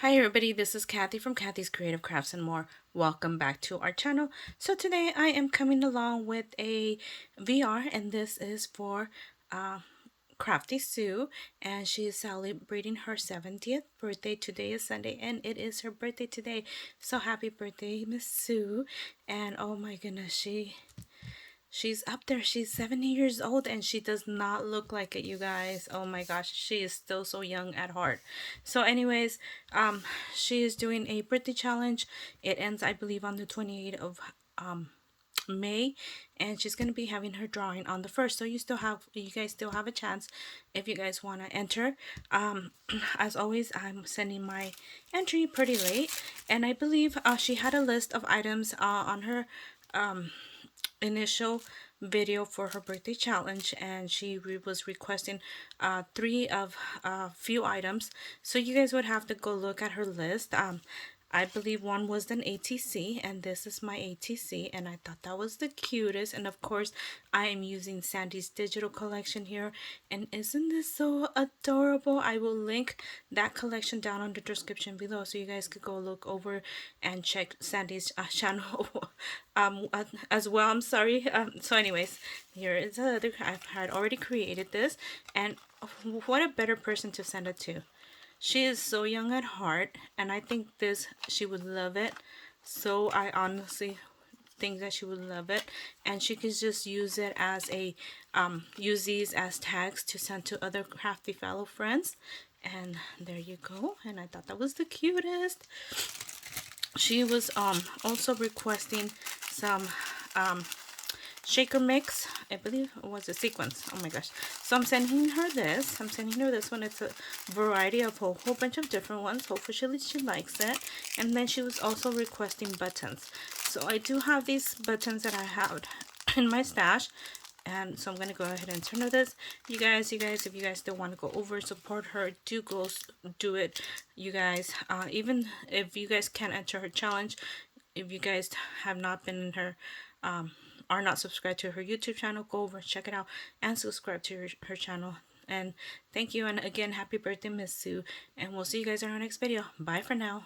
Hi everybody, this is Kathy from Kathy's Creative Crafts and More. Welcome back to our channel. So today I am coming along with a VR, and this is for Crafty Sue, and she is celebrating her 70th birthday. Today is Sunday and it is her birthday today. So happy birthday, Miss Sue. And oh my goodness, she's up there. She's 70 years old and she does not look like it, you guys. Oh my gosh, she is still so young at heart. So anyways, she is doing a birthday challenge. It ends, I believe, on the 28th of May, and she's going to be having her drawing on the 1st. So you guys still have a chance if you guys want to enter. As always, I'm sending my entry pretty late, and I believe she had a list of items on her initial video for her birthday challenge, and she was requesting three of few items, so you guys would have to go look at her list. I believe one was an ATC, and this is my ATC, and I thought that was the cutest. And of course, I am using Sandy's digital collection here, and isn't this so adorable? I will link that collection down on the description below, so you guys could go look over and check Sandy's channel as well. I'm sorry. So anyways, here is another. I've had already created this, and what a better person to send it to. She is so young at heart, and I think she would love it. So I honestly think that she would love it, and she could just use it as a use these as tags to send to other crafty fellow friends. And there you go. And I thought that was the cutest. She was also requesting some shaker mix. I believe it was a sequence. Oh my gosh. So I'm sending her this. One. It's a variety of a whole bunch of different ones. Hopefully she likes it. And then she was also requesting buttons. So I do have these buttons that I have in my stash. And so I'm going to go ahead and turn to this. You guys, if you guys still want to go over, support her, do go do it. You guys, even if you guys can't enter her challenge, if you guys have not been in her, are not subscribed to her YouTube channel, go over, check it out, and subscribe to her channel. And thank you, and again, happy birthday, Miss Sue. And we'll see you guys in our next video. Bye for now.